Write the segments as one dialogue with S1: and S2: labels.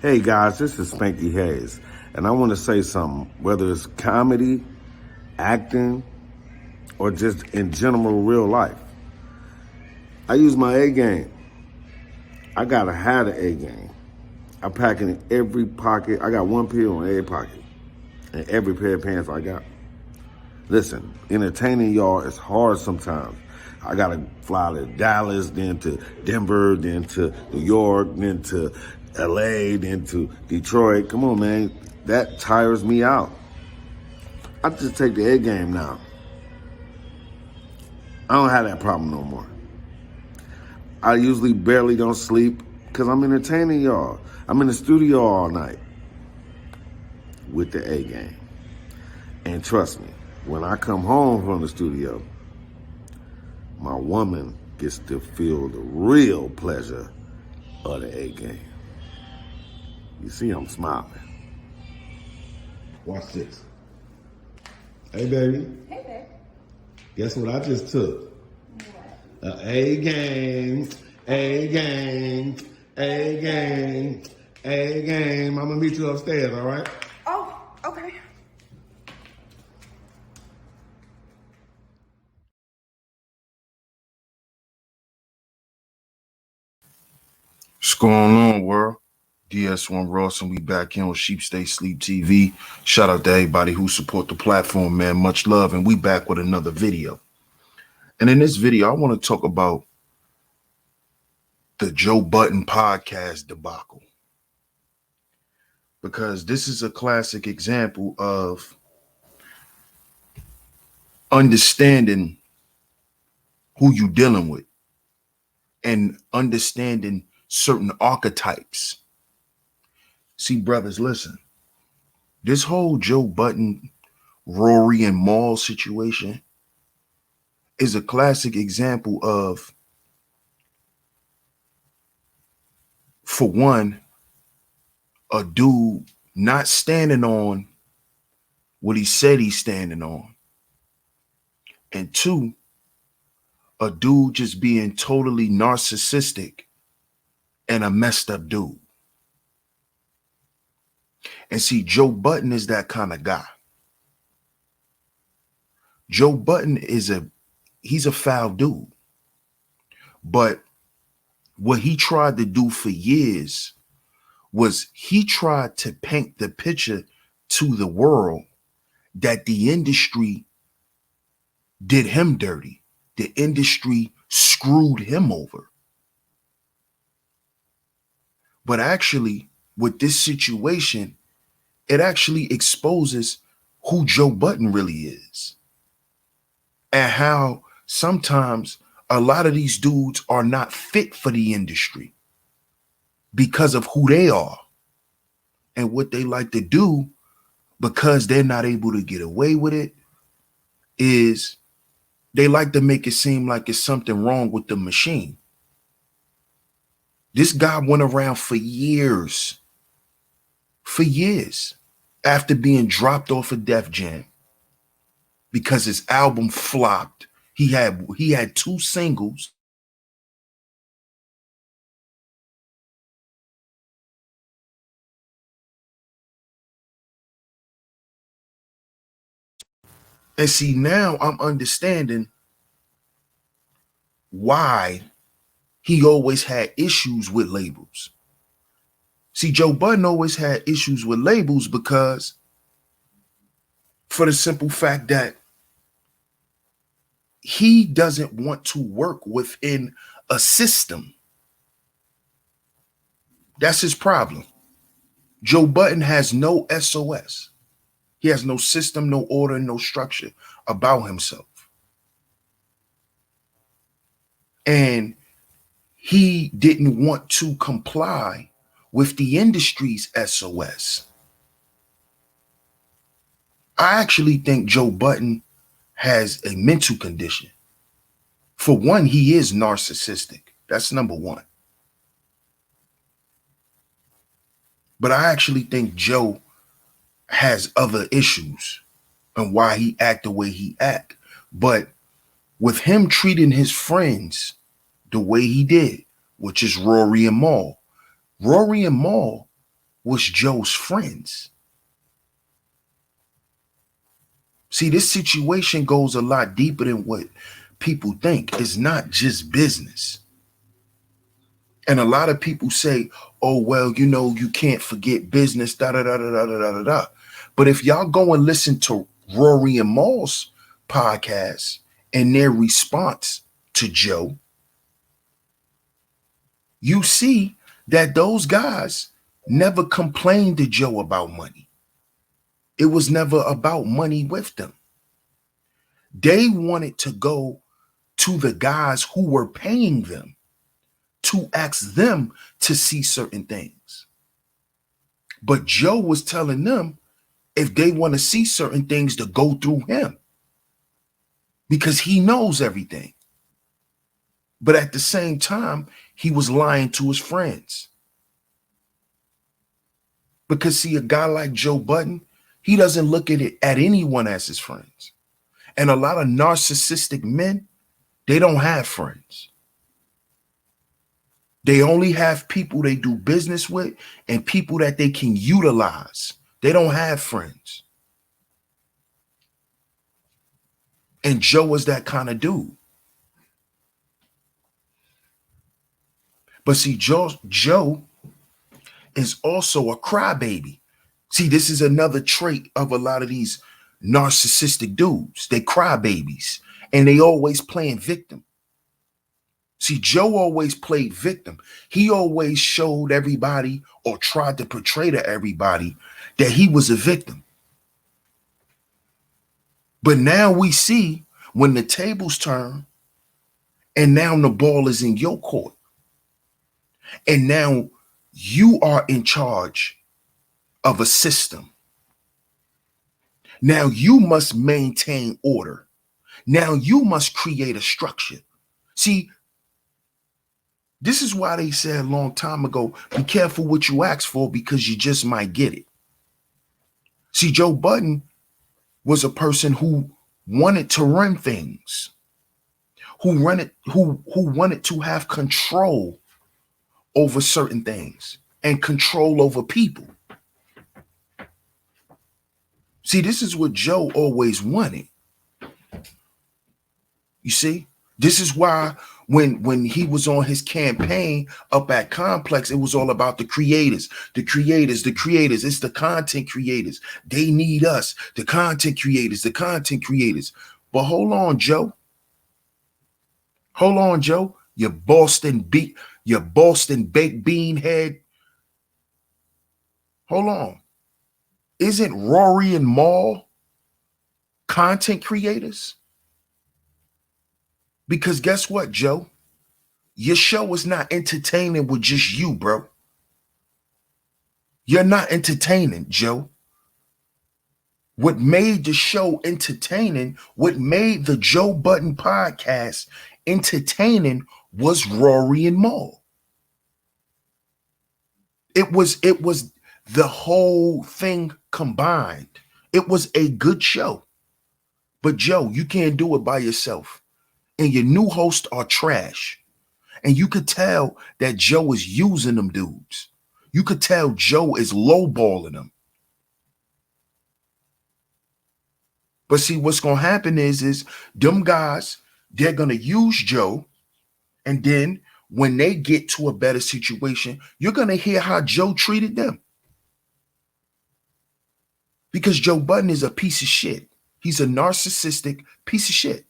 S1: Hey guys, this is Spanky Hayes, and I want to say something, whether it's comedy, acting, or just in general real life. I use my A game. I gotta have the A game. I pack it in every pocket. I got one pill in every pocket, and every pair of pants I got. Listen, entertaining y'all is hard sometimes. I gotta fly to Dallas, then to Denver, then to New York, then to LA, then to Detroit. Come on, man. That tires me out. I just take the A game now. I don't have that problem no more. I usually barely don't sleep because I'm entertaining y'all. I'm in the studio all night with the A game. And trust me, when I come home from the studio, my woman gets to feel the real pleasure of the A game. You see, I'm smiling. Watch this. Hey, baby.
S2: Hey, babe.
S1: Guess what I just took?
S2: What?
S1: A game, A game, A game, A game. I'm gonna meet you upstairs, all right?
S2: Oh, okay.
S3: What's going on, world? DS1 Ross, and we back in on SHEEPSTAYSLEEPTV. Shout out to everybody who support the platform, man. Much love, and we back with another video. And in this video, I want to talk about the Joe Budden podcast debacle, because this is a classic example of understanding who you dealing with and understanding certain archetypes. See, brothers, listen, this whole Joe Budden, Rory and Maul situation is a classic example of, for one, a dude not standing on what he said he's standing on. And two, a dude just being totally narcissistic and a messed up dude. And see, Joe Budden is that kind of guy. Joe Budden he's a foul dude. But what he tried to do for years was he tried to paint the picture to the world that the industry did him dirty. The industry screwed him over. But actually, with this situation, it actually exposes who Joe Budden really is, and how sometimes a lot of these dudes are not fit for the industry because of who they are and what they like to do. Because they're not able to get away with it, is they like to make it seem like it's something wrong with the machine. This guy went around for years after being dropped off of Def Jam because his album flopped. He had 2 singles. And see, now I'm understanding why he always had issues with labels. See, Joe Budden always had issues with labels because, for the simple fact that he doesn't want to work within a system. That's his problem. Joe Budden has no SOS. He has no system, no order, no structure about himself. And he didn't want to comply with the industry's SOS. I actually think Joe Budden has a mental condition. For one, he is narcissistic. That's number one. But I actually think Joe has other issues and why he act the way he act. But with him treating his friends the way he did, which is Rory and Maul was Joe's friends. See, this situation goes a lot deeper than what people think. It's not just business. And a lot of people say, oh, well, you know, you can't forget business, da da da da da da da da. But if y'all go and listen to Rory and Maul's podcast and their response to Joe, you see that those guys never complained to Joe about money. It was never about money with them. They wanted to go to the guys who were paying them to ask them to see certain things. But Joe was telling them if they want to see certain things to go through him because he knows everything. But at the same time, he was lying to his friends. Because see, a guy like Joe Budden, he doesn't look at anyone as his friends. And a lot of narcissistic men, they don't have friends. They only have people they do business with and people that they can utilize. They don't have friends. And Joe is that kind of dude. But see, Joe is also a crybaby. See, this is another trait of a lot of these narcissistic dudes. They crybabies and they always playing victim. See, Joe always played victim. He always showed everybody or tried to portray to everybody that he was a victim. But now we see when the tables turn and now the ball is in your court. And now you are in charge of a system. Now you must maintain order. Now you must create a structure. See, this is why they said a long time ago, be careful what you ask for because you just might get it. See, Joe Budden was a person who wanted to run things, who wanted to have control over certain things and control over people. See, this is what Joe always wanted. You see, this is why when he was on his campaign up at Complex, it was all about the creators, the creators, the creators. It's the content creators. They need us, the content creators, the content creators. But hold on, Joe. Hold on, Joe. You Boston baked bean head. Hold on. Isn't Rory and Maul content creators? Because guess what, Joe? Your show is not entertaining with just you, bro. You're not entertaining, Joe. What made the show entertaining, what made the Joe Budden podcast entertaining was Rory and Maul. It was the whole thing combined. It was a good show. But Joe, you can't do it by yourself. And your new hosts are trash. And you could tell that Joe is using them dudes. You could tell Joe is lowballing them. But see, what's going to happen is them guys, they're going to use Joe. And then when they get to a better situation, you're going to hear how Joe treated them. Because Joe Budden is a piece of shit. He's a narcissistic piece of shit.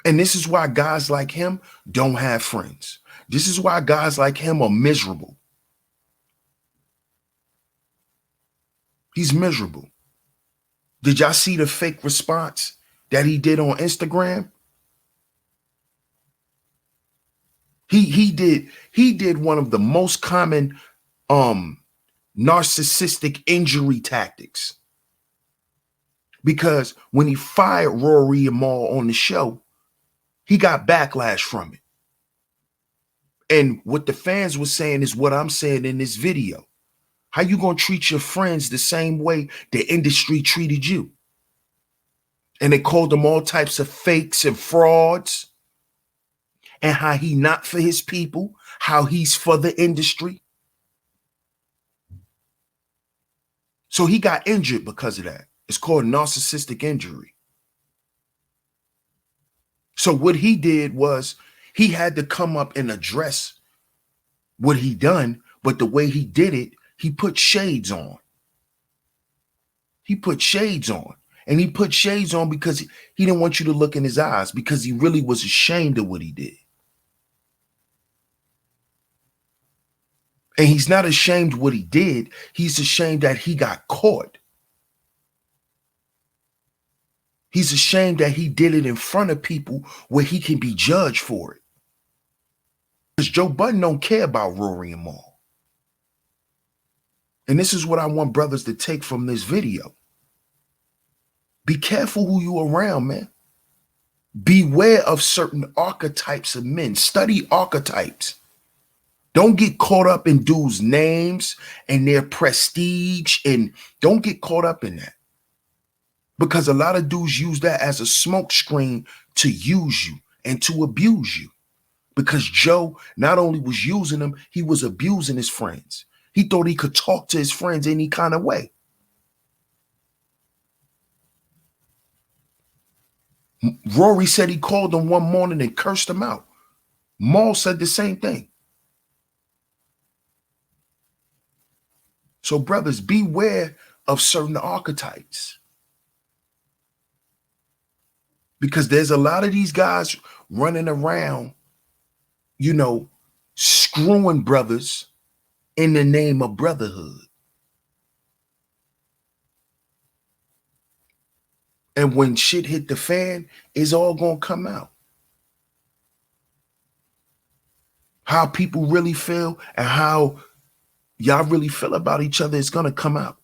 S3: And this is why guys like him don't have friends. This is why guys like him are miserable. He's miserable. Did y'all see the fake response that he did on Instagram? He did one of the most common narcissistic injury tactics. Because when he fired Rory and Maul on the show, he got backlash from it. And what the fans were saying is what I'm saying in this video. How you gonna treat your friends the same way the industry treated you? And they called them all types of fakes and frauds. And how he not for his people, how he's for the industry. So he got injured because of that. It's called narcissistic injury. So what he did was he had to come up and address what he done, but the way he did it, he put shades on. He put shades on. And he put shades on because he didn't want you to look in his eyes, because he really was ashamed of what he did. And he's not ashamed of what he did. He's ashamed that he got caught. He's ashamed that he did it in front of people where he can be judged for it. Because Joe Budden don't care about Rory and Mal. And this is what I want brothers to take from this video. Be careful who you around, man. Beware of certain archetypes of men. Study archetypes. Don't get caught up in dudes' names and their prestige, and don't get caught up in that. Because a lot of dudes use that as a smokescreen to use you and to abuse you. Because Joe not only was using them, he was abusing his friends. He thought he could talk to his friends any kind of way. Rory said he called them one morning and cursed them out. Mal said the same thing. So brothers, beware of certain archetypes. Because there's a lot of these guys running around, you know, screwing brothers in the name of brotherhood. And when shit hit the fan, it's all gonna come out. How people really feel and how y'all really feel about each other is gonna come out.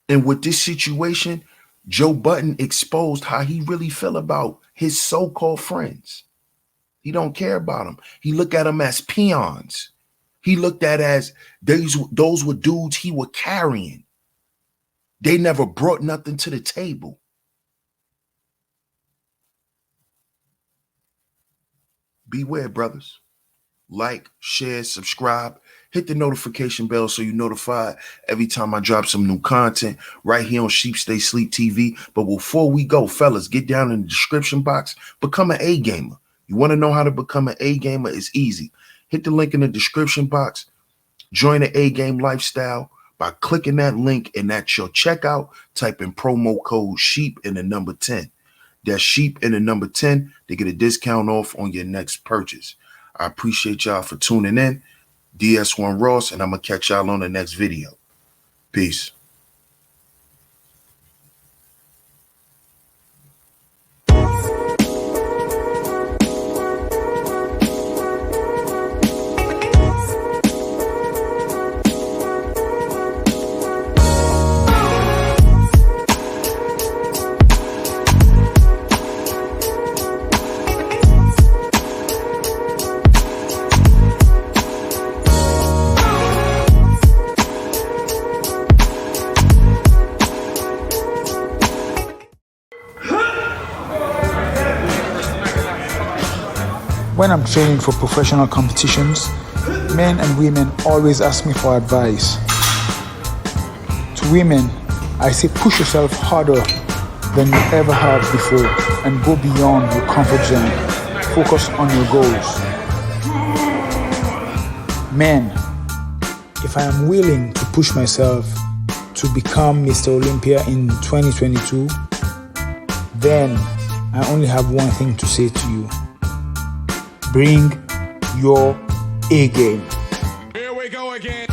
S3: And with this situation, Joe Budden exposed how he really feel about his so-called friends. He don't care about them. He looked at them as peons. He looked at as those were dudes he was carrying. They never brought nothing to the table. Beware, brothers. Like, share, subscribe. Hit the notification bell so you're notified every time I drop some new content right here on SheepSTAYSLEEPTV. But before we go, fellas, get down in the description box. Become an A-gamer. You want to know how to become an A-gamer? It's easy. Hit the link in the description box. Join the A-game lifestyle by clicking that link, and at your checkout, type in promo code SHEEP and the number 10. That's SHEEP and the number 10 to get a discount off on your next purchase. I appreciate y'all for tuning in. DS1 Ross, and I'm going to catch y'all on the next video. Peace.
S4: When I'm training for professional competitions, men and women always ask me for advice. To women, I say push yourself harder than you ever have before and go beyond your comfort zone. Focus on your goals. Men, if I am willing to push myself to become Mr. Olympia in 2022, then I only have one thing to say to you. Bring your A game.
S5: Here we go again.